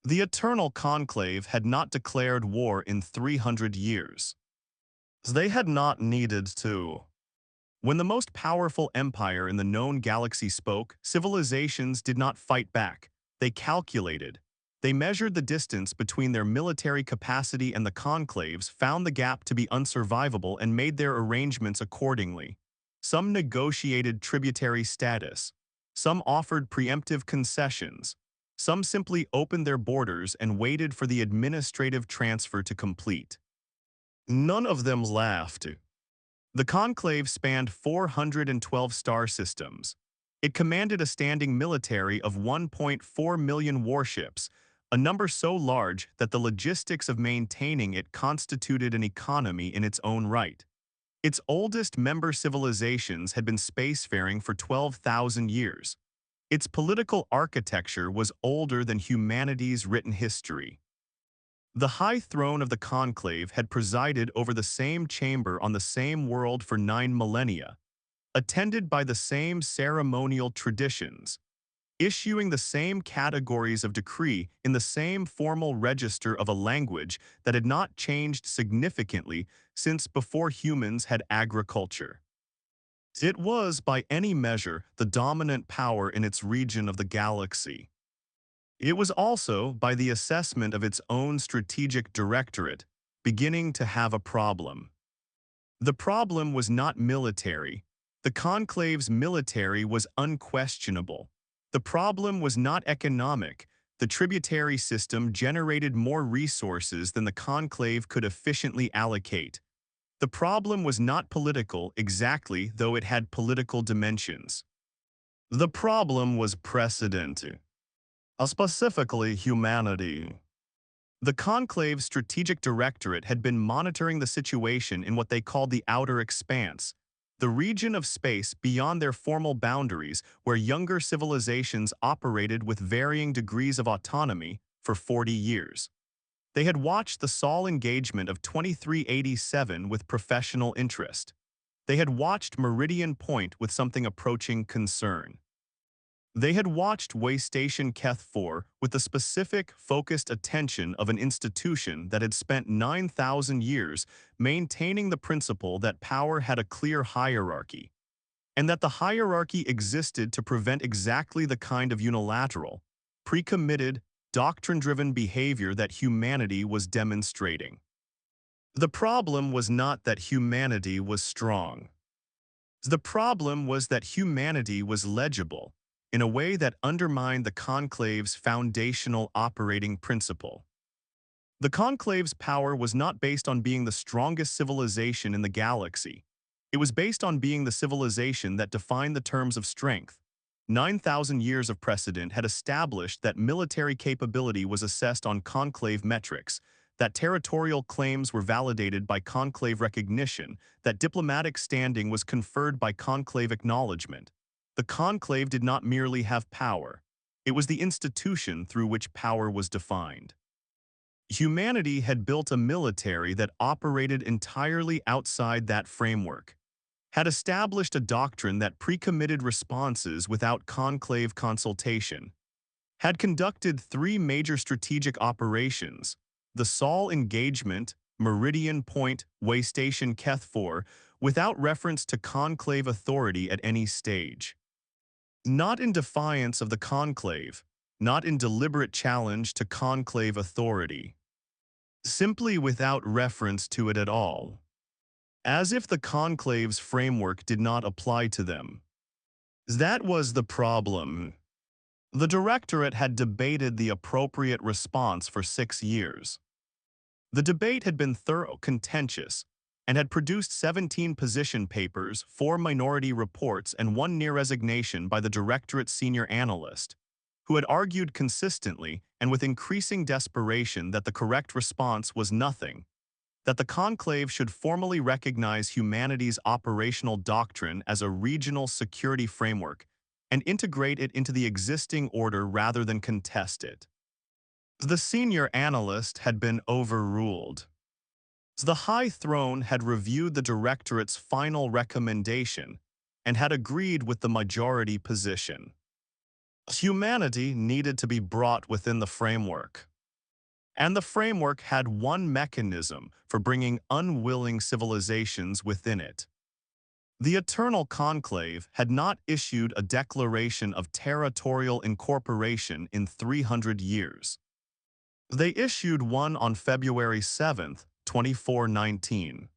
The Eternal Conclave had not declared war in 300 years. They had not needed to. When the most powerful empire in the known galaxy spoke, civilizations did not fight back. They calculated. They measured the distance between their military capacity and the conclaves, found the gap to be unsurvivable, and made their arrangements accordingly. Some negotiated tributary status. Some offered preemptive concessions. Some simply opened their borders and waited for the administrative transfer to complete. None of them laughed. The conclave spanned 412 star systems. It commanded a standing military of 1.4 million warships, a number so large that the logistics of maintaining it constituted an economy in its own right. Its oldest member civilizations had been spacefaring for 12,000 years. Its political architecture was older than humanity's written history. The high throne of the conclave had presided over the same chamber on the same world for 9 millennia, attended by the same ceremonial traditions, issuing the same categories of decree in the same formal register of a language that had not changed significantly since before humans had agriculture. It was, by any measure, the dominant power in its region of the galaxy. It was also, by the assessment of its own strategic directorate, beginning to have a problem. The problem was not military. The conclave's military was unquestionable. The problem was not economic. The tributary system generated more resources than the conclave could efficiently allocate. The problem was not political exactly, though it had political dimensions. The problem was precedent. Specifically humanity. The conclave's strategic directorate had been monitoring the situation in what they called the outer expanse, the region of space beyond their formal boundaries where younger civilizations operated with varying degrees of autonomy for 40 years. They had watched the Sol engagement of 2387 with professional interest. They had watched Meridian Point with something approaching concern. They had watched Waystation Keth 4 with the specific, focused attention of an institution that had spent 9,000 years maintaining the principle that power had a clear hierarchy, and that the hierarchy existed to prevent exactly the kind of unilateral, pre-committed, doctrine-driven behavior that humanity was demonstrating. The problem was not that humanity was strong. The problem was that humanity was legible, in a way that undermined the conclave's foundational operating principle. The conclave's power was not based on being the strongest civilization in the galaxy. It was based on being the civilization that defined the terms of strength. 9,000 years of precedent had established that military capability was assessed on conclave metrics, that territorial claims were validated by conclave recognition, that diplomatic standing was conferred by conclave acknowledgement. The conclave did not merely have power. It was the institution through which power was defined. Humanity had built a military that operated entirely outside that framework, had established a doctrine that pre-committed responses without conclave consultation, had conducted 3 major strategic operations, the Sol engagement, Meridian Point, Waystation Keth 4, without reference to conclave authority at any stage. Not in defiance of the conclave, not in deliberate challenge to conclave authority. Simply without reference to it at all. As if the conclave's framework did not apply to them. That was the problem. The directorate had debated the appropriate response for 6 years. The debate had been thorough, contentious, and had produced 17 position papers, 4 minority reports, and 1 near resignation by the directorate's senior analyst, who had argued consistently and with increasing desperation that the correct response was nothing, that the conclave should formally recognize humanity's operational doctrine as a regional security framework and integrate it into the existing order rather than contest it. The senior analyst had been overruled. The High Throne had reviewed the directorate's final recommendation and had agreed with the majority position. Humanity needed to be brought within the framework. and the framework had one mechanism for bringing unwilling civilizations within it. The Eternal Conclave had not issued a declaration of territorial incorporation in 300 years. They issued one on February 7, 2419.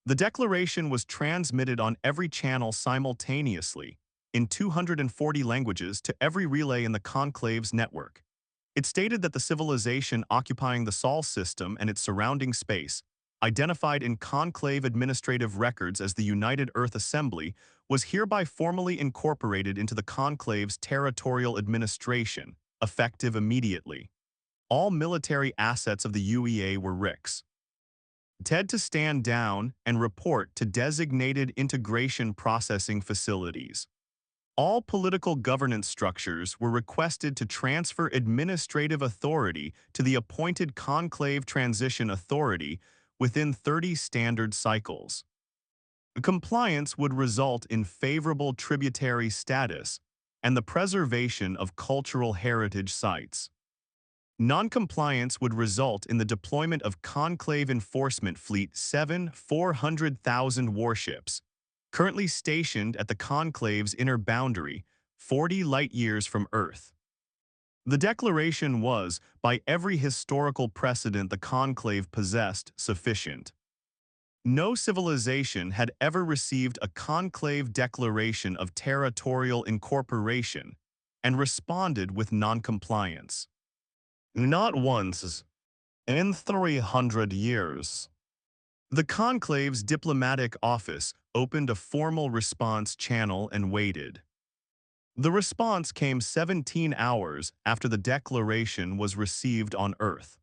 The declaration was transmitted on every channel simultaneously, in 240 languages to every relay in the Conclave's network. It stated that the civilization occupying the Sol system and its surrounding space, identified in Conclave administrative records as the United Earth Assembly, was hereby formally incorporated into the Conclave's territorial administration, effective immediately. All military assets of the UEA were RICs. TED to stand down and report to designated integration processing facilities. All political governance structures were requested to transfer administrative authority to the appointed Conclave Transition Authority within 30 standard cycles. Compliance would result in favorable tributary status and the preservation of cultural heritage sites. Noncompliance would result in the deployment of Conclave Enforcement Fleet 400,000 warships, currently stationed at the Conclave's inner boundary, 40 light-years from Earth. The declaration was, by every historical precedent the Conclave possessed, sufficient. No civilization had ever received a Conclave declaration of territorial incorporation and responded with noncompliance. Not once in 300 years. The Conclave's diplomatic office opened a formal response channel and waited. The response came 17 hours after the declaration was received on Earth.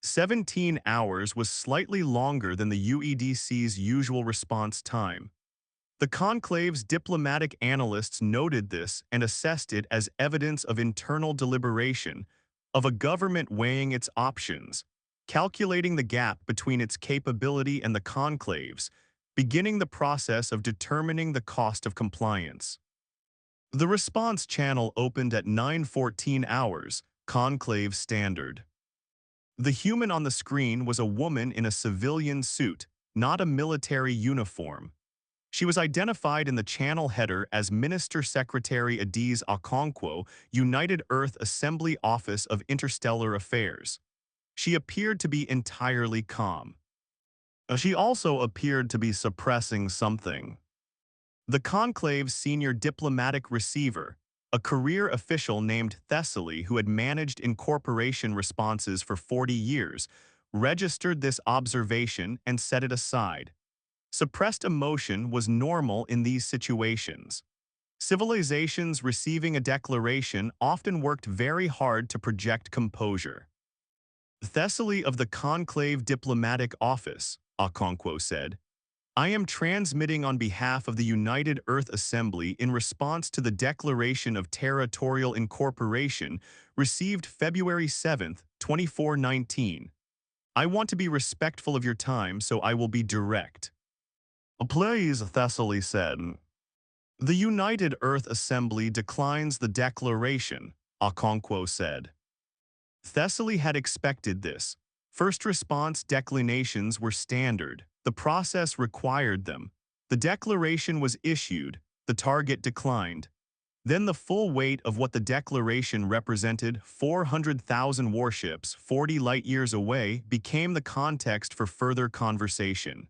17 hours was slightly longer than the UEDC's usual response time. The Conclave's diplomatic analysts noted this and assessed it as evidence of internal deliberation, of a government weighing its options, calculating the gap between its capability and the Conclave's, beginning the process of determining the cost of compliance. The response channel opened at 9:14 hours, Conclave Standard. The human on the screen was a woman in a civilian suit, not a military uniform. She was identified in the channel header as Minister Secretary Adiz Okonkwo, United Earth Assembly Office of Interstellar Affairs. She appeared to be entirely calm. She also appeared to be suppressing something. The Conclave's senior diplomatic receiver, a career official named Thessaly who had managed incorporation responses for 40 years, registered this observation and set it aside. Suppressed emotion was normal in these situations. Civilizations receiving a declaration often worked very hard to project composure. Thessaly of the Conclave Diplomatic Office, Okonkwo said, I am transmitting on behalf of the United Earth Assembly in response to the Declaration of Territorial Incorporation received February 7, 2419. I want to be respectful of your time, so I will be direct. Please, Thessaly said. The United Earth Assembly declines the declaration, Okonkwo said. Thessaly had expected this. First response declinations were standard. The process required them. The declaration was issued. The target declined. Then the full weight of what the declaration represented, 400,000 warships 40 light-years away, became the context for further conversation.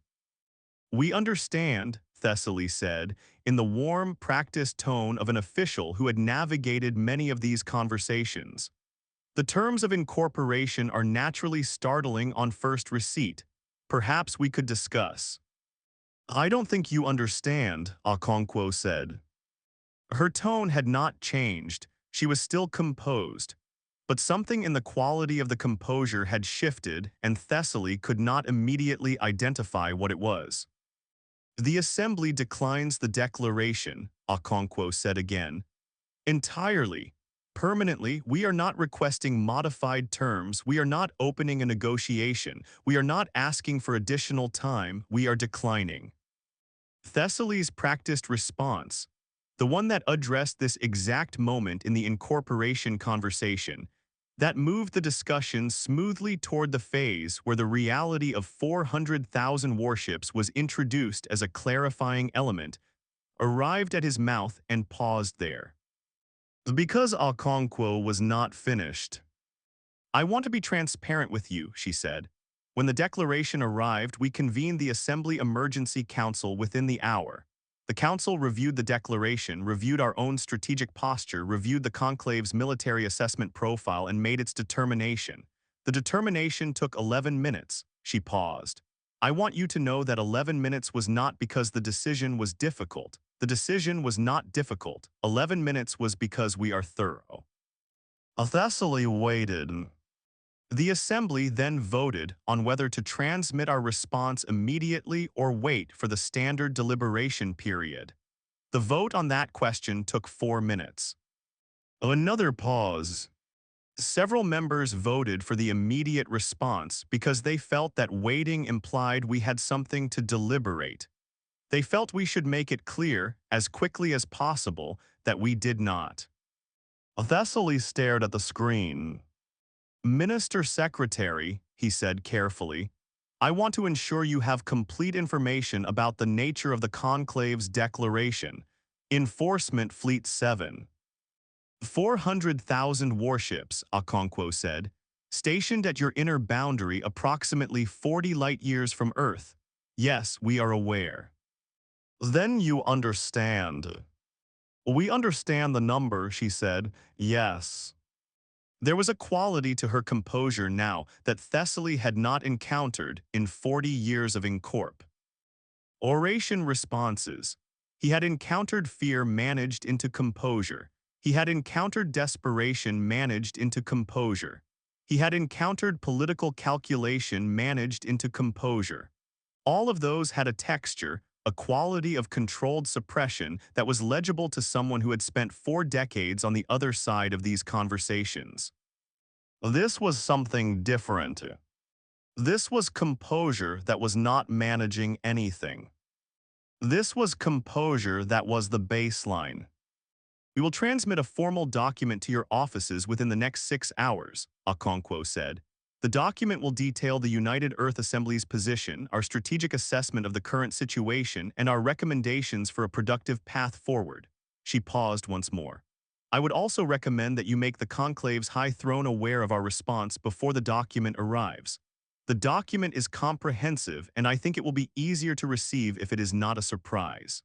We understand, Thessaly said, in the warm, practiced tone of an official who had navigated many of these conversations. The terms of incorporation are naturally startling on first receipt. Perhaps we could discuss. I don't think you understand, Okonkwo said. Her tone had not changed. She was still composed. But something in the quality of the composure had shifted, and Thessaly could not immediately identify what it was. The Assembly declines the declaration, Okonkwo said again. Entirely. Permanently, we are not requesting modified terms, we are not opening a negotiation, we are not asking for additional time, we are declining. Thessaly's practiced response, the one that addressed this exact moment in the incorporation conversation, That moved the discussion smoothly toward the phase where the reality of 400,000 warships was introduced as a clarifying element, arrived at his mouth and paused there. Because Okonkwo was not finished. I want to be transparent with you, she said. When the declaration arrived, we convened the Assembly Emergency Council within the hour. The council reviewed the declaration, reviewed our own strategic posture, reviewed the conclave's military assessment profile, and made its determination. The determination took 11 minutes. She paused. I want you to know that 11 minutes was not because the decision was difficult. The decision was not difficult. 11 minutes was because we are thorough. Thessaly waited. The Assembly then voted on whether to transmit our response immediately or wait for the standard deliberation period. The vote on that question took 4 minutes. Another pause. Several members voted for the immediate response because they felt that waiting implied we had something to deliberate. They felt we should make it clear, as quickly as possible, that we did not. Thessaly stared at the screen. Minister Secretary, he said carefully, I want to ensure you have complete information about the nature of the Conclave's declaration. Enforcement Fleet 7. 400,000 warships, Okonkwo said, stationed at your inner boundary approximately 40 light-years from Earth. Yes, we are aware. Then you understand. We understand the number, she said. Yes. There was a quality to her composure now that Thessaly had not encountered in 40 years of Incorp. Oration responses. He had encountered fear managed into composure. He had encountered desperation managed into composure. He had encountered political calculation managed into composure. All of those had a texture, a quality of controlled suppression that was legible to someone who had spent 4 decades on the other side of these conversations. This was something different. This was composure that was not managing anything. This was composure that was the baseline. We will transmit a formal document to your offices within the next 6 hours, Okonkwo said. The document will detail the United Earth Assembly's position, our strategic assessment of the current situation, and our recommendations for a productive path forward. She paused once more. I would also recommend that you make the Conclave's High Throne aware of our response before the document arrives. The document is comprehensive, and I think it will be easier to receive if it is not a surprise.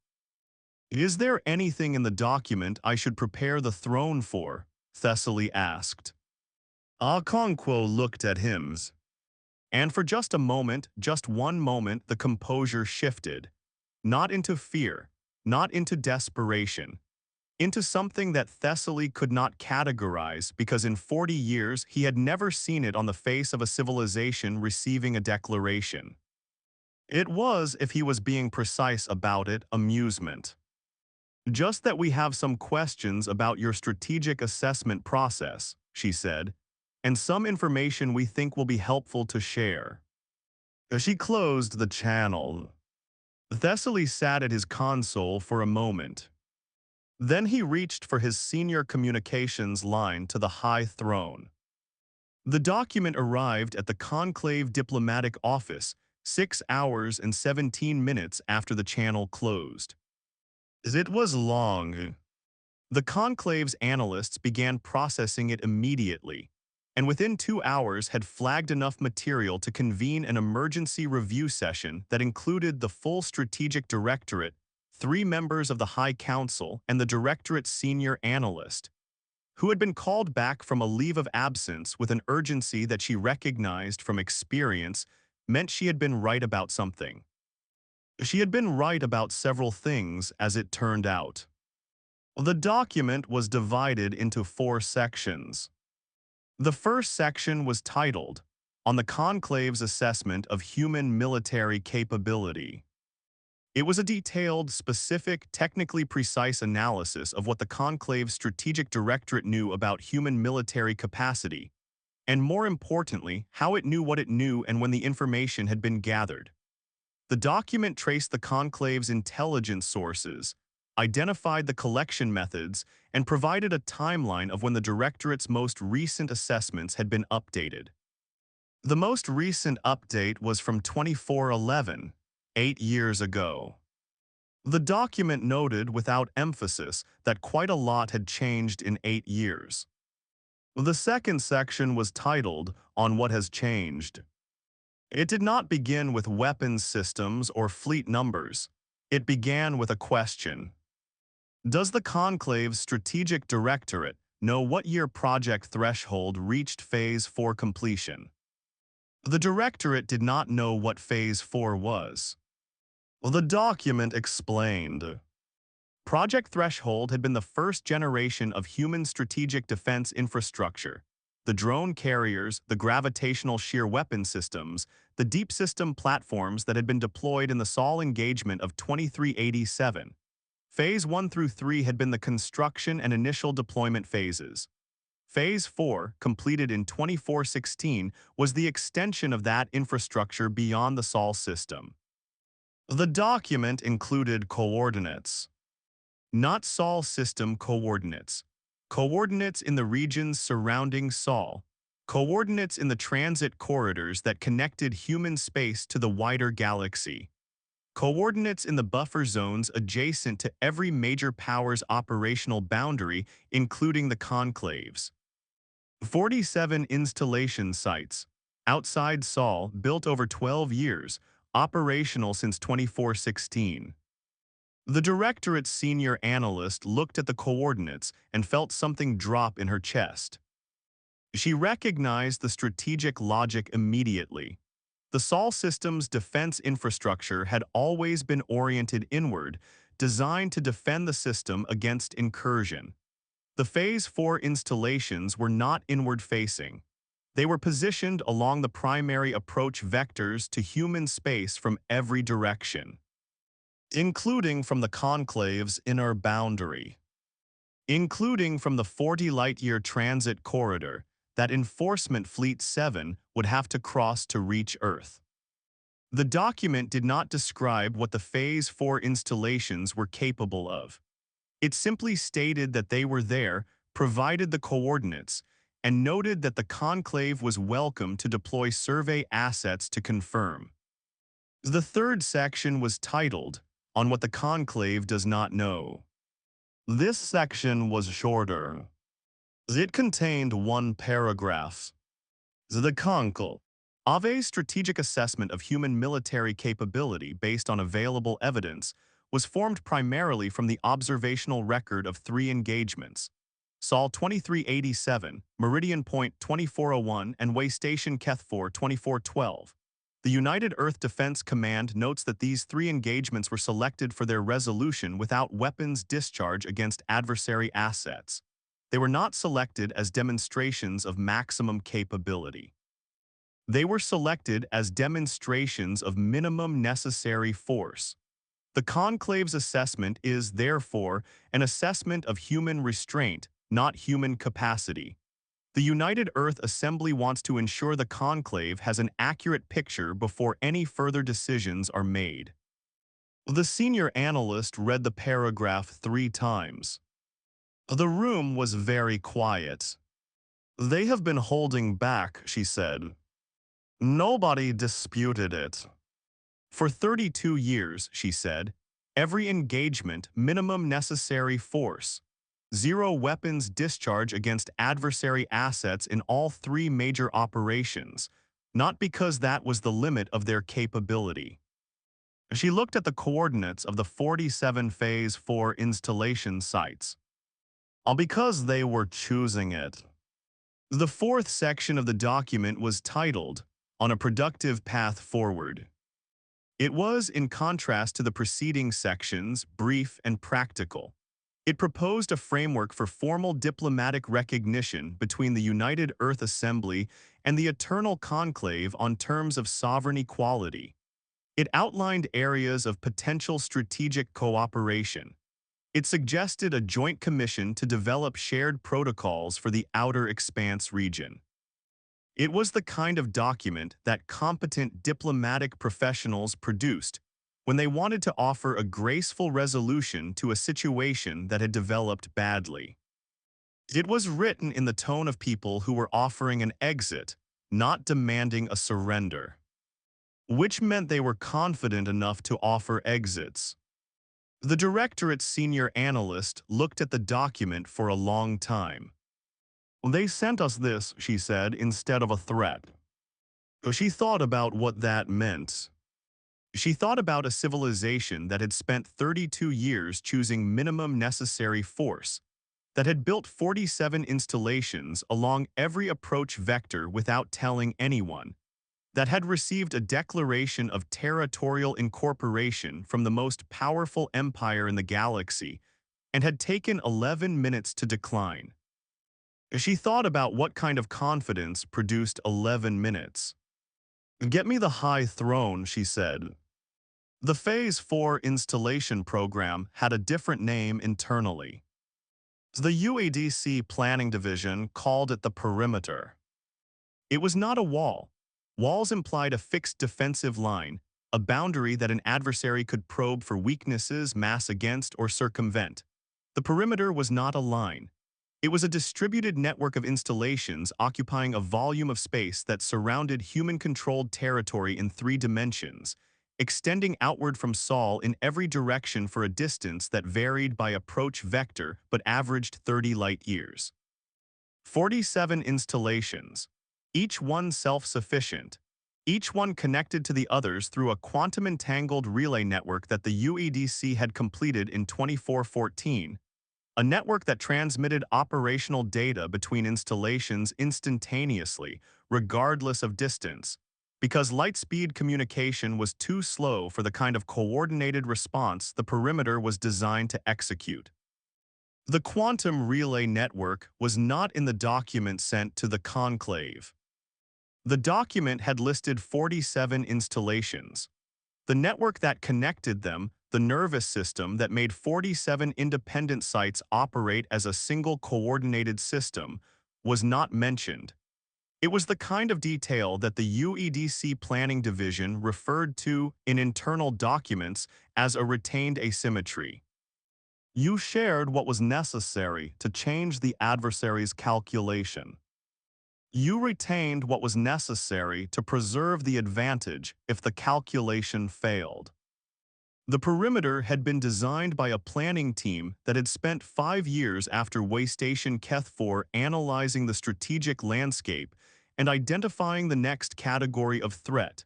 Is there anything in the document I should prepare the throne for? Thessaly asked. Okonkwo looked at him. And for just a moment, just one moment, the composure shifted. Not into fear, not into desperation, into something that Thessaly could not categorize because in 40 years he had never seen it on the face of a civilization receiving a declaration. It was, if he was being precise about it, amusement. Just that we have some questions about your strategic assessment process, she said, and some information we think will be helpful to share. She closed the channel. Thessaly sat at his console for a moment. Then he reached for his senior communications line to the High Throne. The document arrived at the Conclave Diplomatic Office 6 hours and 17 minutes after the channel closed. It was long. The Conclave's analysts began processing it immediately, and within 2 hours had flagged enough material to convene an emergency review session that included the full Strategic Directorate, 3 members of the High Council, and the Directorate's senior analyst, who had been called back from a leave of absence with an urgency that she recognized from experience meant she had been right about something. She had been right about several things, as it turned out. The document was divided into 4 sections. The first section was titled, On the Conclave's Assessment of Human Military Capability. It was a detailed, specific, technically precise analysis of what the Conclave's Strategic Directorate knew about human military capacity, and more importantly, how it knew what it knew and when the information had been gathered. The document traced the Conclave's intelligence sources, identified the collection methods, and provided a timeline of when the Directorate's most recent assessments had been updated. The most recent update was from 2411, 8 years ago. The document noted without emphasis that quite a lot had changed in 8 years. The second section was titled, "On What Has Changed." It did not begin with weapons systems or fleet numbers. It began with a question. Does the Conclave's Strategic Directorate know what year Project Threshold reached Phase 4 completion? The Directorate did not know what Phase 4 was. The document explained. Project Threshold had been the first generation of human strategic defense infrastructure. The drone carriers, the gravitational shear weapon systems, the deep system platforms that had been deployed in the Sol engagement of 2387. Phase 1 through 3 had been the construction and initial deployment phases. Phase 4, completed in 2416, was the extension of that infrastructure beyond the Sol system. The document included coordinates. Not Sol system coordinates. Coordinates in the regions surrounding Sol. Coordinates in the transit corridors that connected human space to the wider galaxy. Coordinates in the buffer zones adjacent to every major power's operational boundary, including the conclaves. 47 installation sites. Outside Sol, built over 12 years, operational since 2416. The Directorate's senior analyst looked at the coordinates and felt something drop in her chest. She recognized the strategic logic immediately. The Sol system's defense infrastructure had always been oriented inward, designed to defend the system against incursion. The Phase 4 installations were not inward-facing. They were positioned along the primary approach vectors to human space from every direction, including from the Conclave's inner boundary, including from the 40 light-year transit corridor that Enforcement Fleet 7 would have to cross to reach Earth. The document did not describe what the Phase 4 installations were capable of. It simply stated that they were there, provided the coordinates, and noted that the Conclave was welcome to deploy survey assets to confirm. The third section was titled, "On What the Conclave Does Not Know." This section was shorter. It contained one paragraph. The Conclave's strategic assessment of human military capability based on available evidence was formed primarily from the observational record of 3 engagements: Sol 2387, Meridian Point 2401, and Way Station Kethfor 2412. The United Earth Defense Command notes that these 3 engagements were selected for their resolution without weapons discharge against adversary assets. They were not selected as demonstrations of maximum capability. They were selected as demonstrations of minimum necessary force. The Conclave's assessment is, therefore, an assessment of human restraint, not human capacity. The United Earth Assembly wants to ensure the Conclave has an accurate picture before any further decisions are made. The senior analyst read the paragraph 3 times. The room was very quiet. "They have been holding back," she said. Nobody disputed it. "For 32 years," she said, "every engagement, minimum necessary force. 0 weapons discharge against adversary assets in all 3 major operations, not because that was the limit of their capability." She looked at the coordinates of the 47 Phase 4 installation sites. All because they were choosing it. The fourth section of the document was titled, "On a Productive Path Forward." It was, in contrast to the preceding sections, brief and practical. It proposed a framework for formal diplomatic recognition between the United Earth Assembly and the Eternal Conclave on terms of sovereign equality. It outlined areas of potential strategic cooperation. It suggested a joint commission to develop shared protocols for the Outer Expanse region. It was the kind of document that competent diplomatic professionals produced, when they wanted to offer a graceful resolution to a situation that had developed badly. It was written in the tone of people who were offering an exit, not demanding a surrender, which meant they were confident enough to offer exits. The directorate's senior analyst looked at the document for a long time. "They sent us this," she said, "instead of a threat." She thought about what that meant. She thought about a civilization that had spent 32 years choosing minimum necessary force, that had built 47 installations along every approach vector without telling anyone, that had received a declaration of territorial incorporation from the most powerful empire in the galaxy, and had taken 11 minutes to decline. She thought about what kind of confidence produced 11 minutes. "Get me the high throne," she said. The Phase 4 installation program had a different name internally. The UADC planning division called it the perimeter. It was not a wall. Walls implied a fixed defensive line, a boundary that an adversary could probe for weaknesses, mass against, or circumvent. The perimeter was not a line. It was a distributed network of installations occupying a volume of space that surrounded human-controlled territory in 3 dimensions, extending outward from Sol in every direction for a distance that varied by approach vector but averaged 30 light-years. 47 installations, each one self-sufficient, each one connected to the others through a quantum-entangled relay network that the UEDC had completed in 2414, a network that transmitted operational data between installations instantaneously, regardless of distance, because light-speed communication was too slow for the kind of coordinated response the perimeter was designed to execute. The quantum relay network was not in the document sent to the Conclave. The document had listed 47 installations. The network that connected them, the nervous system that made 47 independent sites operate as a single coordinated system, was not mentioned. It was the kind of detail that the UEDC Planning Division referred to in internal documents as a retained asymmetry. You shared what was necessary to change the adversary's calculation. You retained what was necessary to preserve the advantage if the calculation failed. The perimeter had been designed by a planning team that had spent 5 years after Waystation Keth 4 analyzing the strategic landscape and identifying the next category of threat.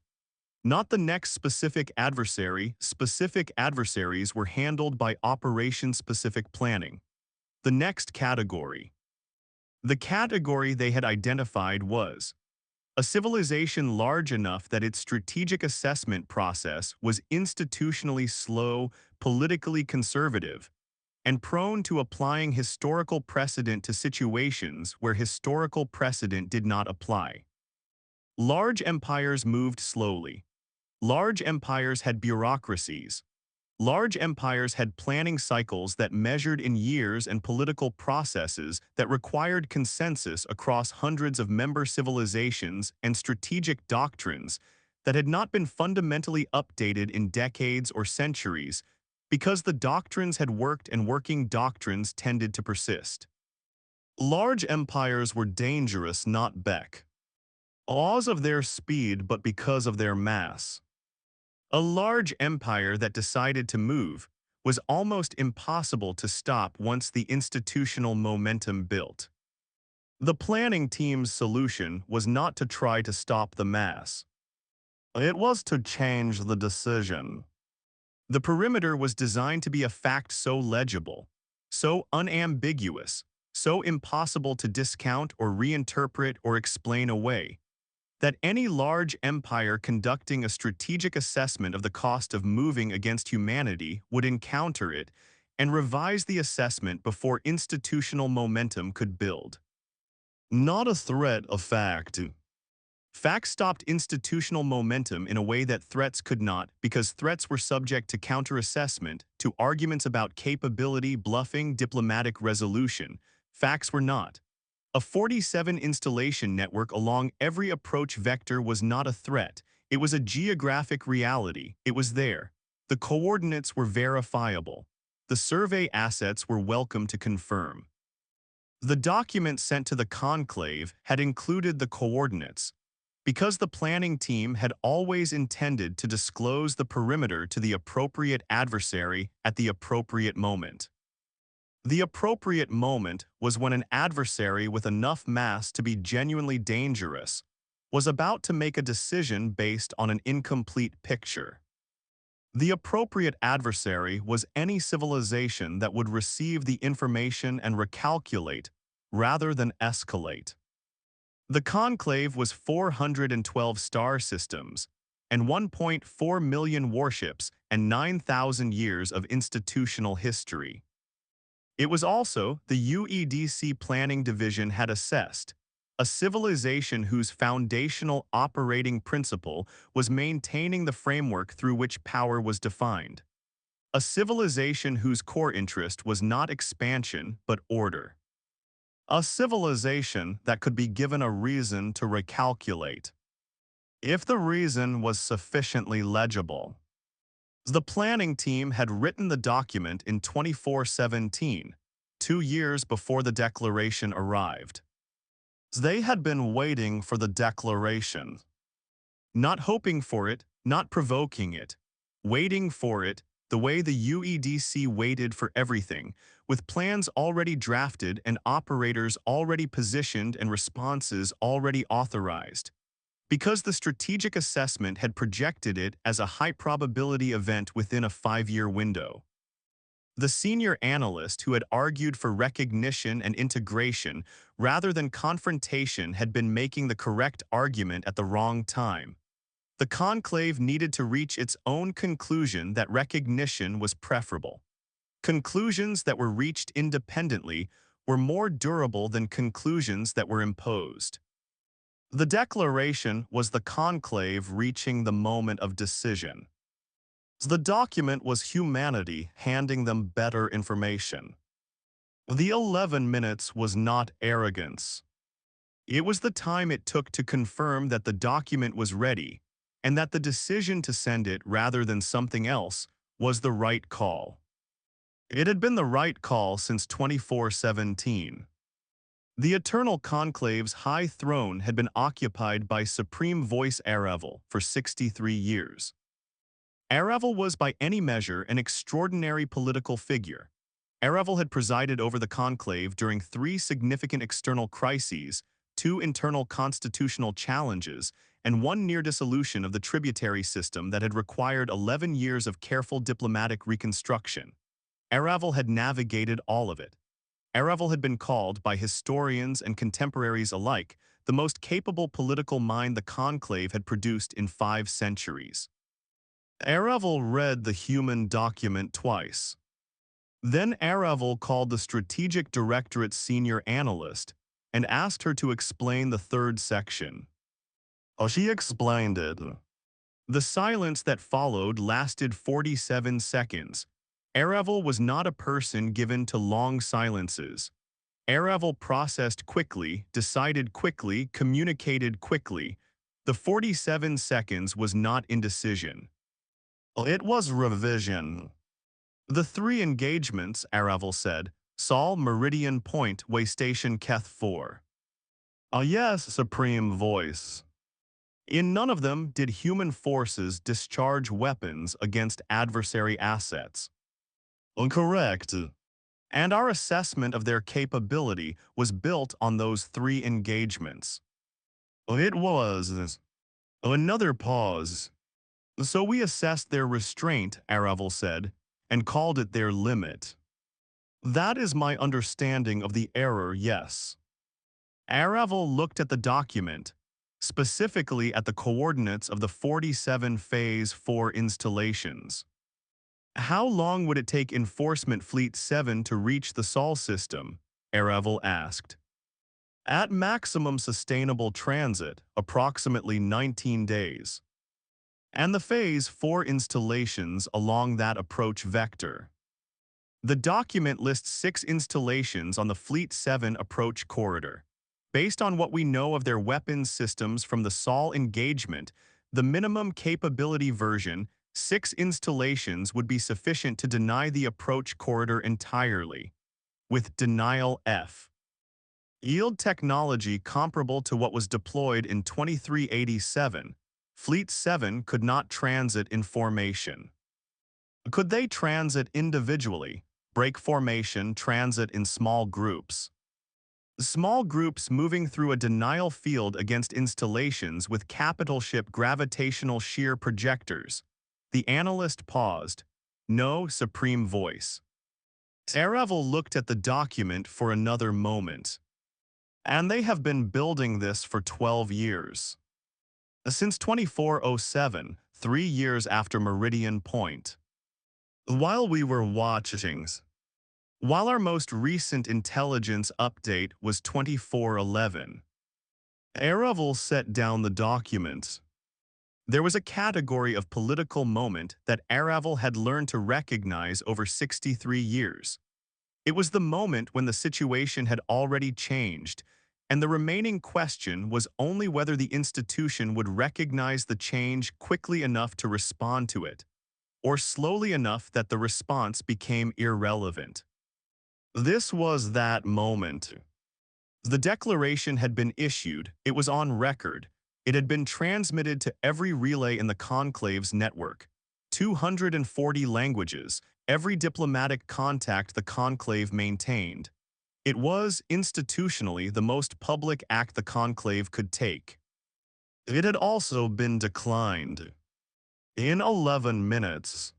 Not the next specific adversary. Specific adversaries were handled by operation-specific planning. The next category. The category they had identified was a civilization large enough that its strategic assessment process was institutionally slow, politically conservative, and prone to applying historical precedent to situations where historical precedent did not apply. Large empires moved slowly. Large empires had bureaucracies. Large empires had planning cycles that measured in years and political processes that required consensus across hundreds of member civilizations and strategic doctrines that had not been fundamentally updated in decades or centuries because the doctrines had worked and working doctrines tended to persist. Large empires were dangerous not because of their speed but because of their mass. A large empire that decided to move was almost impossible to stop once the institutional momentum built. The planning team's solution was not to try to stop the mass. It was to change the decision. The perimeter was designed to be a fact so legible, so unambiguous, so impossible to discount or reinterpret or explain away, that any large empire conducting a strategic assessment of the cost of moving against humanity would encounter it and revise the assessment before institutional momentum could build. Not a threat, a fact. Facts stopped institutional momentum in a way that threats could not, because threats were subject to counter-assessment, to arguments about capability, bluffing, diplomatic resolution. Facts were not. A 47 installation network along every approach vector was not a threat. It was a geographic reality. It was there. The coordinates were verifiable. The survey assets were welcome to confirm. The document sent to the conclave had included the coordinates, because the planning team had always intended to disclose the perimeter to the appropriate adversary at the appropriate moment. The appropriate moment was when an adversary with enough mass to be genuinely dangerous was about to make a decision based on an incomplete picture. The appropriate adversary was any civilization that would receive the information and recalculate rather than escalate. The conclave was 412 star systems and 1.4 million warships and 9,000 years of institutional history. It was also, the UEDC Planning Division had assessed, a civilization whose foundational operating principle was maintaining the framework through which power was defined. A civilization whose core interest was not expansion but order. A civilization that could be given a reason to recalculate, if the reason was sufficiently legible. The planning team had written the document in 2417, 2 years before the declaration arrived. They had been waiting for the declaration. Not hoping for it, not provoking it. Waiting for it, the way the UEDC waited for everything, with plans already drafted and operators already positioned and responses already authorized. Because the strategic assessment had projected it as a high-probability event within a 5-year window. The senior analyst who had argued for recognition and integration rather than confrontation had been making the correct argument at the wrong time. The conclave needed to reach its own conclusion that recognition was preferable. Conclusions that were reached independently were more durable than conclusions that were imposed. The declaration was the conclave reaching the moment of decision. The document was humanity handing them better information. The 11 minutes was not arrogance. It was the time it took to confirm that the document was ready, and that the decision to send it rather than something else was the right call. It had been the right call since 2417. The Eternal Conclave's high throne had been occupied by Supreme Voice Aravel for 63 years. Aravel was by any measure an extraordinary political figure. Aravel had presided over the conclave during 3 significant external crises, 2 internal constitutional challenges, and 1 near dissolution of the tributary system that had required 11 years of careful diplomatic reconstruction. Aravel had navigated all of it. Aravel had been called, by historians and contemporaries alike, the most capable political mind the conclave had produced in 5 centuries. Aravel read the human document twice. Then Aravel called the Strategic Directorate's senior analyst and asked her to explain the 3rd section. She explained it. The silence that followed lasted 47 seconds. Aravel was not a person given to long silences. Aravel processed quickly, decided quickly, communicated quickly. The 47 seconds was not indecision. It was revision. The 3 engagements, Aravel said, Sol Meridian Point Way Station Keth 4. Yes, Supreme Voice. In none of them did human forces discharge weapons against adversary assets. Correct. And our assessment of their capability was built on those 3 engagements. It was. Another pause. So we assessed their restraint, Aravel said, and called it their limit. That is my understanding of the error, yes. Aravel looked at the document, specifically at the coordinates of the 47 Phase 4 installations. How long would it take Enforcement Fleet 7 to reach the Sol system? Aravel asked. At maximum sustainable transit, approximately 19 days. And the Phase 4 installations along that approach vector. The document lists 6 installations on the Fleet 7 approach corridor. Based on what we know of their weapons systems from the Sol engagement, the minimum capability version 6 installations would be sufficient to deny the approach corridor entirely, with Denial F. Yield technology comparable to what was deployed in 2387, Fleet 7 could not transit in formation. Could they transit individually, break formation, transit in small groups? Small groups moving through a denial field against installations with capital ship gravitational shear projectors. The analyst paused. No supreme voice. Erevel looked at the document for another moment. And they have been building this for 12 years. Since 2407, 3 years after Meridian Point. While we were watching, while our most recent intelligence update was 2411, Erevel set down the document. There was a category of political moment that Erevel had learned to recognize over 63 years. It was the moment when the situation had already changed, and the remaining question was only whether the institution would recognize the change quickly enough to respond to it, or slowly enough that the response became irrelevant. This was that moment. The declaration had been issued, it was on record, it had been transmitted to every relay in the Conclave's network, 240 languages, every diplomatic contact the Conclave maintained. It was, institutionally, the most public act the Conclave could take. It had also been declined. In 11 minutes.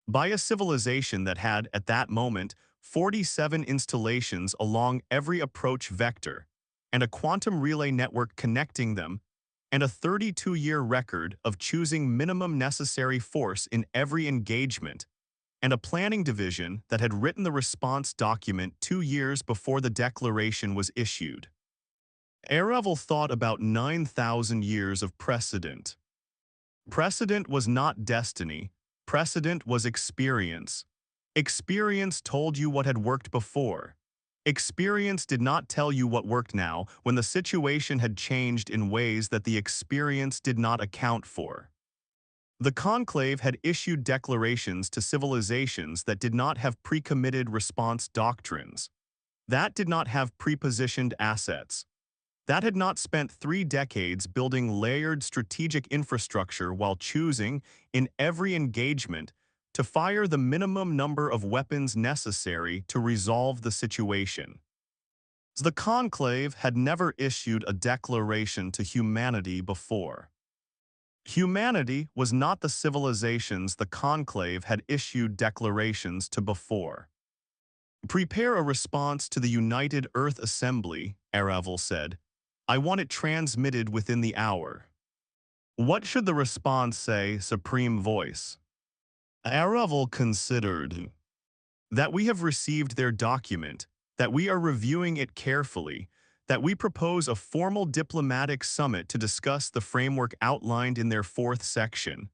By a civilization that had, at that moment, 47 installations along every approach vector, and a quantum relay network connecting them, and a 32-year record of choosing minimum necessary force in every engagement, and a planning division that had written the response document 2 years before the declaration was issued. Erevel thought about 9,000 years of precedent. Precedent was not destiny, precedent was experience. Experience told you what had worked before. Experience did not tell you what worked now when the situation had changed in ways that the experience did not account for. The Conclave had issued declarations to civilizations that did not have pre-committed response doctrines, that did not have prepositioned assets, that had not spent 3 decades building layered strategic infrastructure while choosing, in every engagement, to fire the minimum number of weapons necessary to resolve the situation. The Conclave had never issued a declaration to humanity before. Humanity was not the civilizations the Conclave had issued declarations to before. Prepare a response to the United Earth Assembly, Erevel said. I want it transmitted within the hour. What should the response say, Supreme Voice? Erevel considered. That we have received their document, that we are reviewing it carefully, that we propose a formal diplomatic summit to discuss the framework outlined in their 4th section.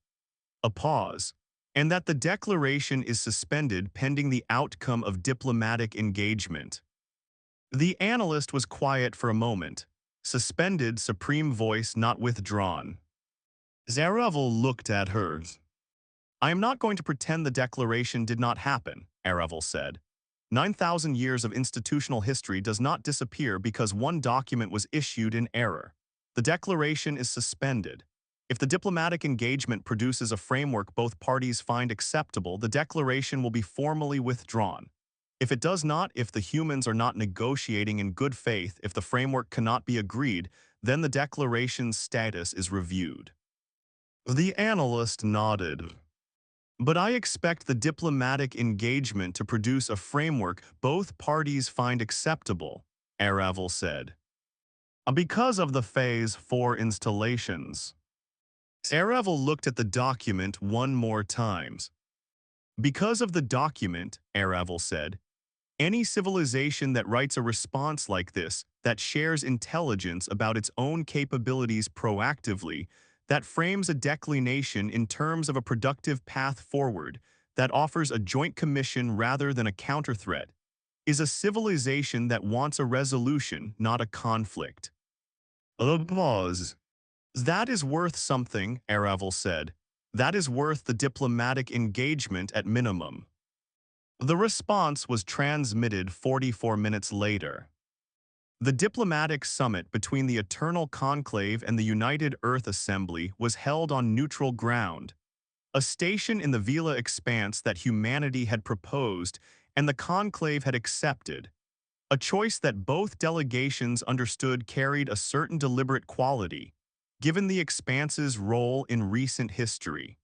A pause. And that the declaration is suspended pending the outcome of diplomatic engagement. The analyst was quiet for a moment. Suspended, Supreme Voice not withdrawn. Erevel looked at her. I am not going to pretend the declaration did not happen, Erevel said. 9,000 years of institutional history does not disappear because one document was issued in error. The declaration is suspended. If the diplomatic engagement produces a framework both parties find acceptable, the declaration will be formally withdrawn. If it does not, if the humans are not negotiating in good faith, if the framework cannot be agreed, then the declaration's status is reviewed. The analyst nodded. But I expect the diplomatic engagement to produce a framework both parties find acceptable, Erevel said. Because of the Phase 4 installations. Erevel looked at the document one more time. Because of the document, Erevel said, any civilization that writes a response like this, that shares intelligence about its own capabilities proactively, that frames a declination in terms of a productive path forward, that offers a joint commission rather than a counter-threat, is a civilization that wants a resolution, not a conflict. A pause. That is worth something, Erevel said. That is worth the diplomatic engagement at minimum. The response was transmitted 44 minutes later. The diplomatic summit between the Eternal Conclave and the United Earth Assembly was held on neutral ground, a station in the Vela expanse that humanity had proposed and the Conclave had accepted, a choice that both delegations understood carried a certain deliberate quality, given the expanse's role in recent history.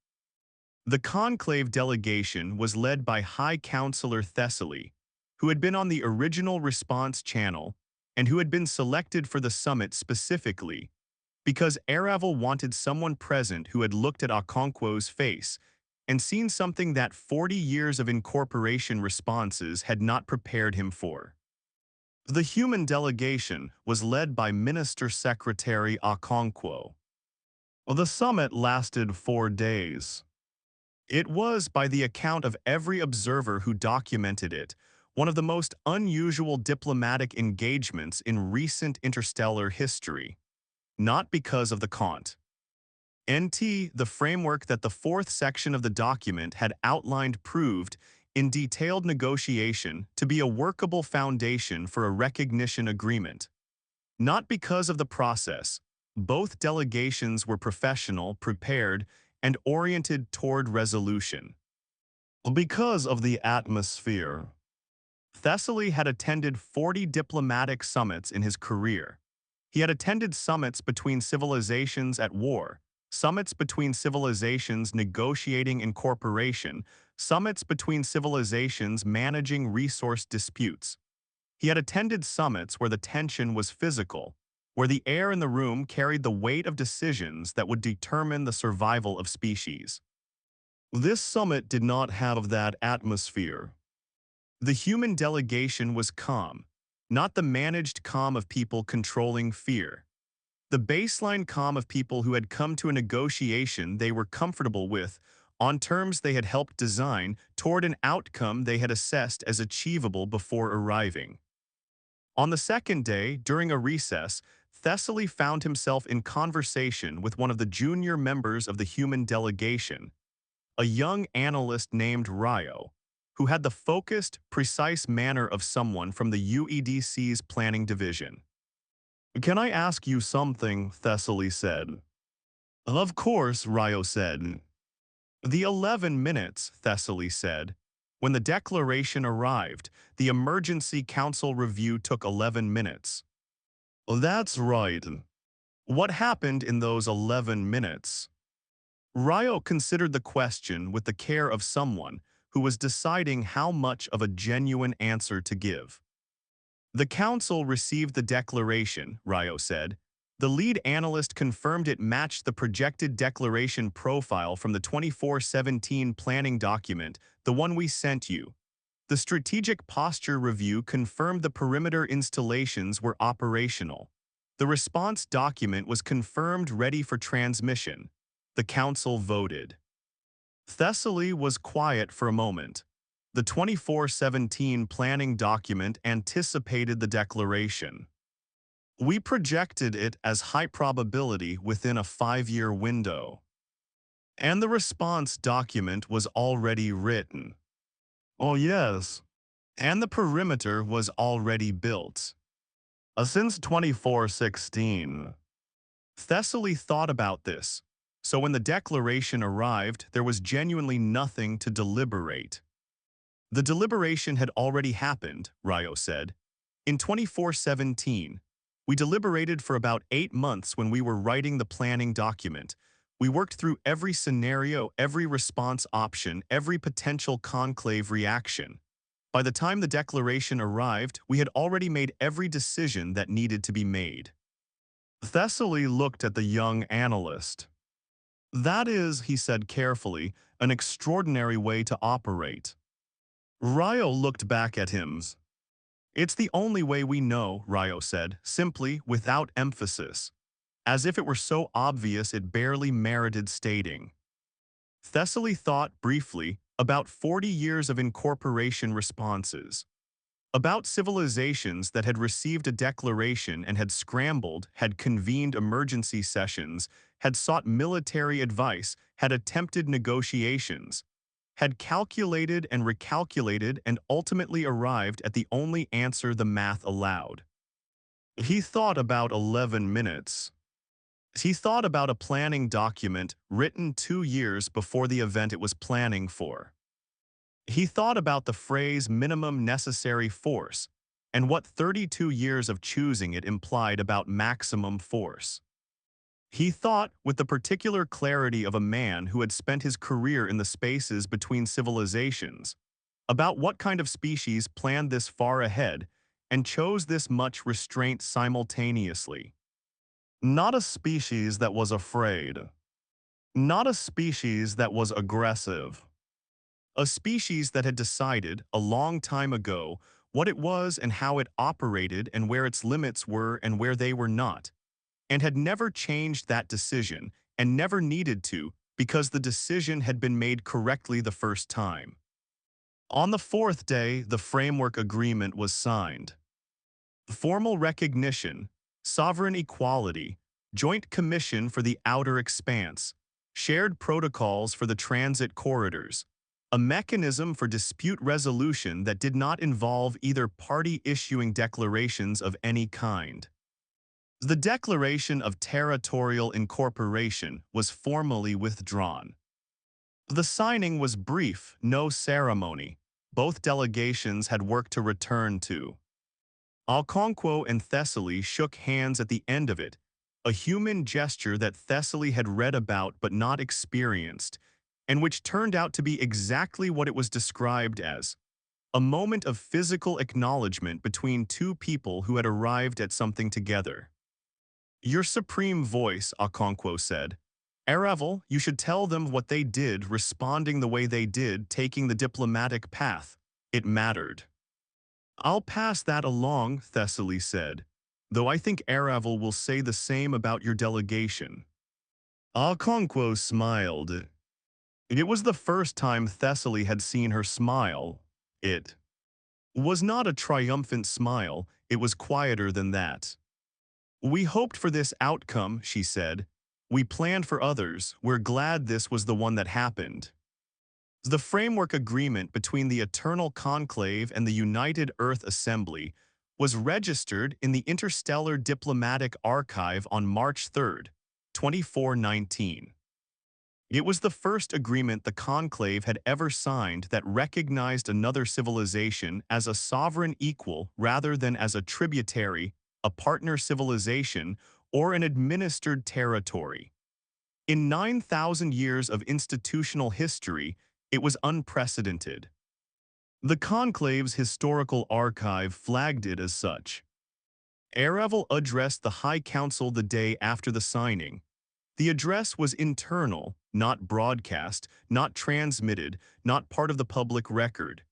The Conclave delegation was led by High Counselor Thessaly, who had been on the original response channel and who had been selected for the summit specifically because Aravel wanted someone present who had looked at Okonkwo's face and seen something that 40 years of incorporation responses had not prepared him for. The human delegation was led by Minister Secretary Okonkwo. The summit lasted 4 days. It was, by the account of every observer who documented it, one of the most unusual diplomatic engagements in recent interstellar history. Not because of the the framework that the fourth section of the document had outlined proved, in detailed negotiation, to be a workable foundation for a recognition agreement. Not because of the process. Both delegations were professional, prepared, and oriented toward resolution. Because of the atmosphere. Thessaly had attended 40 diplomatic summits in his career. He had attended summits between civilizations at war, summits between civilizations negotiating incorporation, summits between civilizations managing resource disputes. He had attended summits where the tension was physical, where the air in the room carried the weight of decisions that would determine the survival of species. This summit did not have that atmosphere. The human delegation was calm, not the managed calm of people controlling fear. The baseline calm of people who had come to a negotiation they were comfortable with, on terms they had helped design, toward an outcome they had assessed as achievable before arriving. On the second day, during a recess, Thessaly found himself in conversation with one of the junior members of the human delegation, a young analyst named Ryo, who had the focused, precise manner of someone from the UEDC's planning division. "Can I ask you something?" Thessaly said. "Of course," Ryo said. "The 11 minutes," Thessaly said. When the declaration arrived, the emergency council review took 11 minutes. "That's right. What happened in those 11 minutes?" Ryo considered the question with the care of someone who was deciding how much of a genuine answer to give. "The council received the declaration," Ryo said. "The lead analyst confirmed it matched the projected declaration profile from the 2417 planning document, the one we sent you. The strategic posture review confirmed the perimeter installations were operational. The response document was confirmed ready for transmission. The council voted." Thessaly was quiet for a moment. The 2417 planning document anticipated the declaration. "We projected it as high probability within a 5-year window. And the response document was already written." "Oh yes. And the perimeter was already built. Since 2416. Thessaly thought about this. So when the declaration arrived, there was genuinely nothing to deliberate. The deliberation had already happened, Ryo said. In 2417, we deliberated for about 8 months when we were writing the planning document. We worked through every scenario, every response option, every potential conclave reaction. By the time the declaration arrived, we had already made every decision that needed to be made. Thessaly looked at the young analyst. "That is," he said carefully, "an extraordinary way to operate." Ryo looked back at him. "It's the only way we know," Ryo said, simply, without emphasis, as if it were so obvious it barely merited stating. Thessaly thought, briefly, about 40 years of incorporation responses. About civilizations that had received a declaration and had scrambled, had convened emergency sessions, had sought military advice, had attempted negotiations, had calculated and recalculated and ultimately arrived at the only answer the math allowed. He thought about 11 minutes. He thought about a planning document written 2 years before the event it was planning for. He thought about the phrase minimum necessary force and what 32 years of choosing it implied about maximum force. He thought, with the particular clarity of a man who had spent his career in the spaces between civilizations, about what kind of species planned this far ahead and chose this much restraint simultaneously. Not a species that was afraid. Not a species that was aggressive. A species that had decided, a long time ago, what it was and how it operated and where its limits were and where they were not, and had never changed that decision and never needed to because the decision had been made correctly the first time. On the fourth day, the framework agreement was signed. Formal recognition, sovereign equality, joint commission for the outer expanse, shared protocols for the transit corridors, a mechanism for dispute resolution that did not involve either party issuing declarations of any kind. The Declaration of Territorial Incorporation was formally withdrawn. The signing was brief, no ceremony. Both delegations had work to return to. Alconquo and Thessaly shook hands at the end of it, a human gesture that Thessaly had read about but not experienced, and which turned out to be exactly what it was described as, a moment of physical acknowledgement between two people who had arrived at something together. Your supreme voice, Alconquo said. Aravel, you should tell them what they did, responding the way they did, taking the diplomatic path. It mattered. I'll pass that along, Thessaly said, though I think Aravel will say the same about your delegation. Alconquo smiled. It was the first time Thessaly had seen her smile. It was not a triumphant smile, it was quieter than that. We hoped for this outcome, she said. We planned for others, we're glad this was the one that happened. The framework agreement between the Eternal Conclave and the United Earth Assembly was registered in the Interstellar Diplomatic Archive on March 3, 2419. It was the first agreement the Conclave had ever signed that recognized another civilization as a sovereign equal rather than as a tributary, a partner civilization, or an administered territory. In 9,000 years of institutional history, it was unprecedented. The Conclave's historical archive flagged it as such. Aravel addressed the High Council the day after the signing. The address was internal, not broadcast, not transmitted, not part of the public record.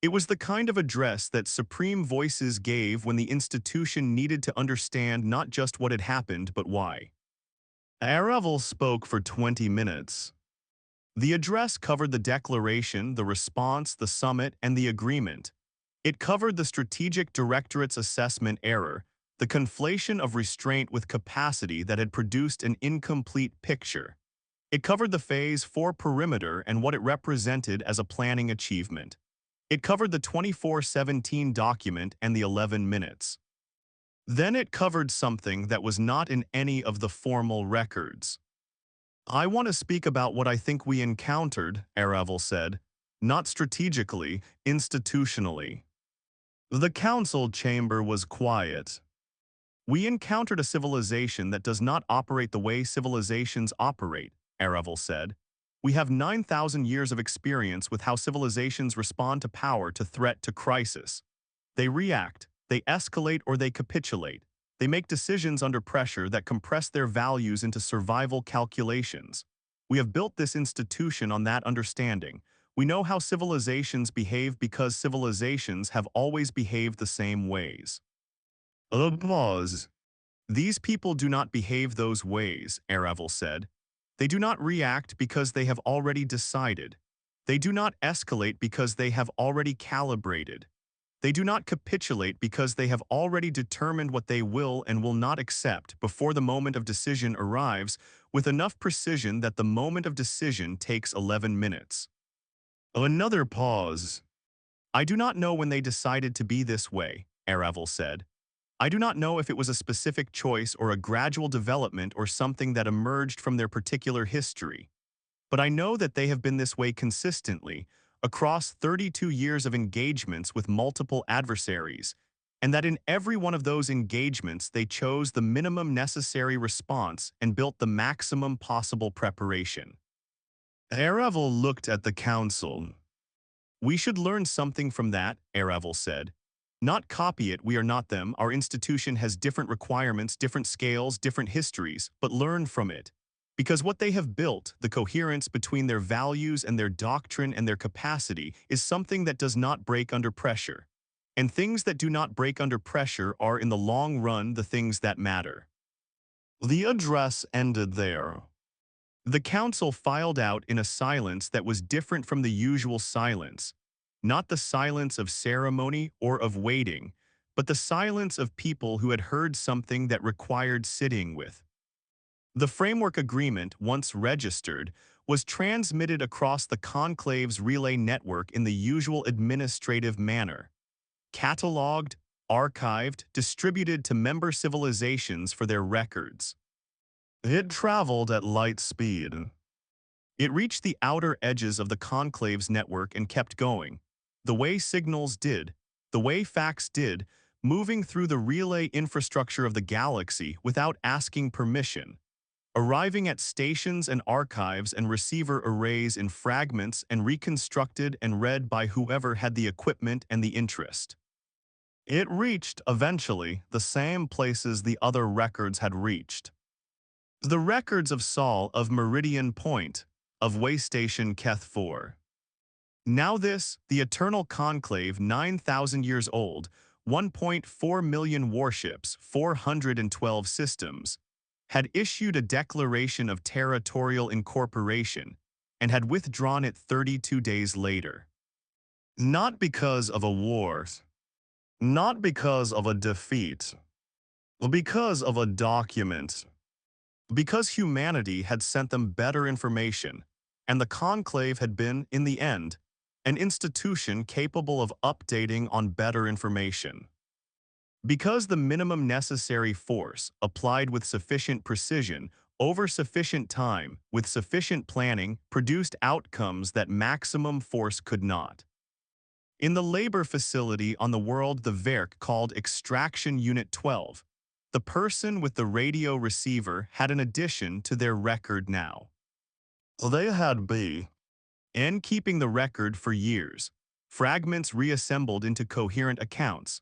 It was the kind of address that supreme voices gave when the institution needed to understand not just what had happened but why. Aravel spoke for 20 minutes. The address covered the declaration, the response, the summit, and the agreement. It covered the Strategic Directorate's assessment error, the conflation of restraint with capacity that had produced an incomplete picture. It covered the Phase 4 perimeter and what it represented as a planning achievement. It covered the 2417 document and the 11 minutes. Then it covered something that was not in any of the formal records. I want to speak about what I think we encountered, Aravel said, not strategically, institutionally. The council chamber was quiet. We encountered a civilization that does not operate the way civilizations operate, Aravel said. We have 9,000 years of experience with how civilizations respond to power, to threat, to crisis. They react, they escalate, or they capitulate. They make decisions under pressure that compress their values into survival calculations. We have built this institution on that understanding. We know how civilizations behave because civilizations have always behaved the same ways. Pause. These people do not behave those ways, Aravel said. They do not react because they have already decided. They do not escalate because they have already calibrated. They do not capitulate because they have already determined what they will and will not accept before the moment of decision arrives with enough precision that the moment of decision takes 11 minutes. Another pause. I do not know when they decided to be this way, Aravel said. I do not know if it was a specific choice or a gradual development or something that emerged from their particular history. But I know that they have been this way consistently, across 32 years of engagements with multiple adversaries, and that in every one of those engagements they chose the minimum necessary response and built the maximum possible preparation. Aravel looked at the council. We should learn something from that, Aravel said. Not copy it, we are not them, our institution has different requirements, different scales, different histories, but learn from it. Because what they have built, the coherence between their values and their doctrine and their capacity, is something that does not break under pressure. And things that do not break under pressure are in the long run the things that matter. The address ended there. The council filed out in a silence that was different from the usual silence, not the silence of ceremony or of waiting, but the silence of people who had heard something that required sitting with. The framework agreement, once registered, was transmitted across the conclave's relay network in the usual administrative manner, catalogued, archived, distributed to member civilizations for their records. It traveled at light speed. It reached the outer edges of the conclave's network and kept going, the way signals did, the way facts did, moving through the relay infrastructure of the galaxy without asking permission, arriving at stations and archives and receiver arrays in fragments and reconstructed and read by whoever had the equipment and the interest. It reached, eventually, the same places the other records had reached. The records of Sol of Meridian Point, of Waystation Keth 4. Now this, the Eternal Conclave, 9,000 years old, 1.4 million warships, 412 systems, had issued a declaration of territorial incorporation and had withdrawn it 32 days later. Not because of a war, not because of a defeat, but because of a document. Because humanity had sent them better information, and the Conclave had been, in the end, an institution capable of updating on better information. Because the minimum necessary force, applied with sufficient precision, over sufficient time, with sufficient planning, produced outcomes that maximum force could not. In the labor facility on the world the Verk called Extraction Unit 12, the person with the radio receiver had an addition to their record now. They had been keeping the record for years, fragments reassembled into coherent accounts.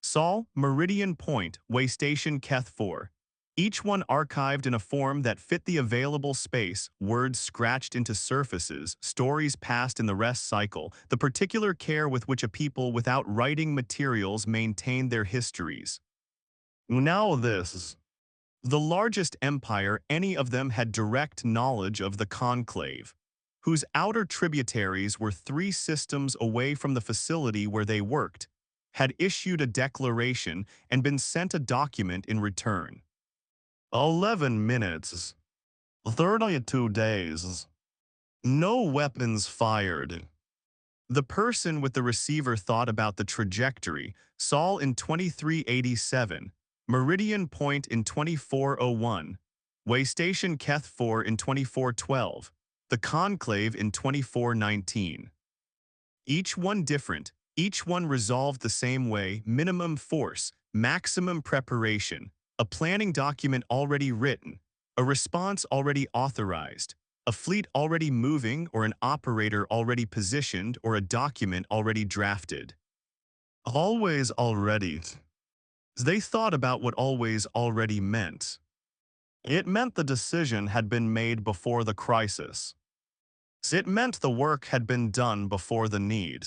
Sol, Meridian Point, Waystation Keth 4, each one archived in a form that fit the available space, words scratched into surfaces, stories passed in the rest cycle, the particular care with which a people without writing materials maintained their histories. Now this. The largest empire any of them had direct knowledge of the Conclave, whose outer tributaries were 3 systems away from the facility where they worked, had issued a declaration and been sent a document in return. 11 minutes. 32 days. No weapons fired. The person with the receiver thought about the trajectory, Sol in 2387, Meridian Point in 2401, Waystation Keth 4 in 2412, the Conclave in 2419. Each one different, each one resolved the same way, minimum force, maximum preparation, a planning document already written, a response already authorized, a fleet already moving or an operator already positioned or a document already drafted. Always already. They thought about what always already meant. It meant the decision had been made before the crisis. It meant the work had been done before the need.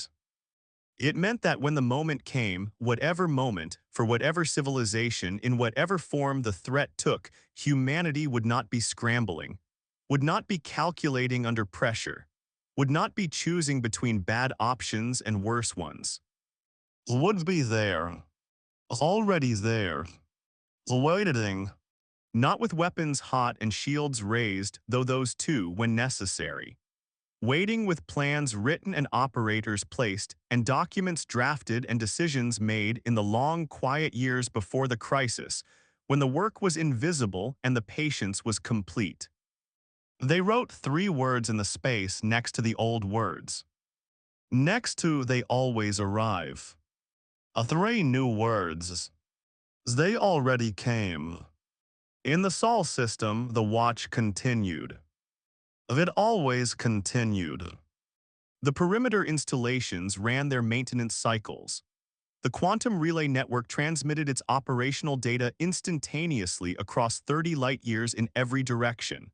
It meant that when the moment came, whatever moment, for whatever civilization, in whatever form the threat took, humanity would not be scrambling, would not be calculating under pressure, would not be choosing between bad options and worse ones. would be there, already there, waiting, not with weapons hot and shields raised, though those too when necessary. Waiting with plans written and operators placed, and documents drafted and decisions made in the long, quiet years before the crisis, when the work was invisible and the patience was complete. They wrote 3 words in the space next to the old words. Next to they always arrive. 3 new words. They already came. In the Sol system, the watch continued. It always continued. The perimeter installations ran their maintenance cycles. The quantum relay network transmitted its operational data instantaneously across 30 light-years in every direction.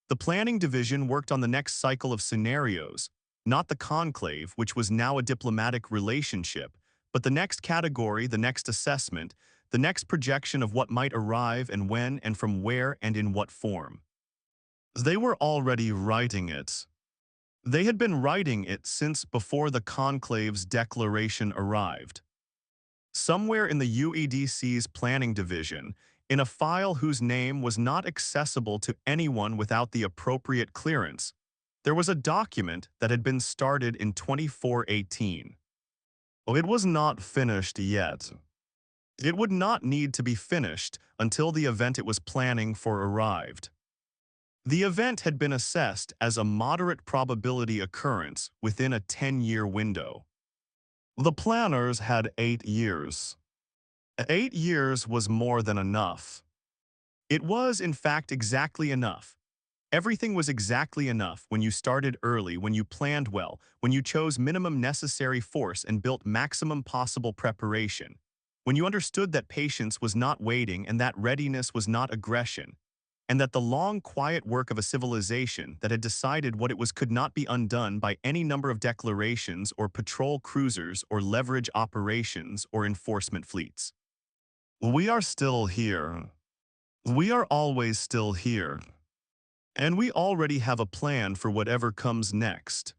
The planning division worked on the next cycle of scenarios, not the conclave, which was now a diplomatic relationship, but the next category, the next assessment, the next projection of what might arrive and when and from where and in what form. They were already writing it. They had been writing it since before the conclave's declaration arrived. Somewhere in the UEDC's planning division, in a file whose name was not accessible to anyone without the appropriate clearance, there was a document that had been started in 2418. It was not finished yet. It would not need to be finished until the event it was planning for arrived. The event had been assessed as a moderate probability occurrence within a 10-year window. The planners had 8 years. 8 years was more than enough. It was, in fact, exactly enough. Everything was exactly enough when you started early, when you planned well, when you chose minimum necessary force and built maximum possible preparation, when you understood that patience was not waiting and that readiness was not aggression, and that the long, quiet work of a civilization that had decided what it was could not be undone by any number of declarations or patrol cruisers or leverage operations or enforcement fleets. We are still here. We are always still here. And we already have a plan for whatever comes next.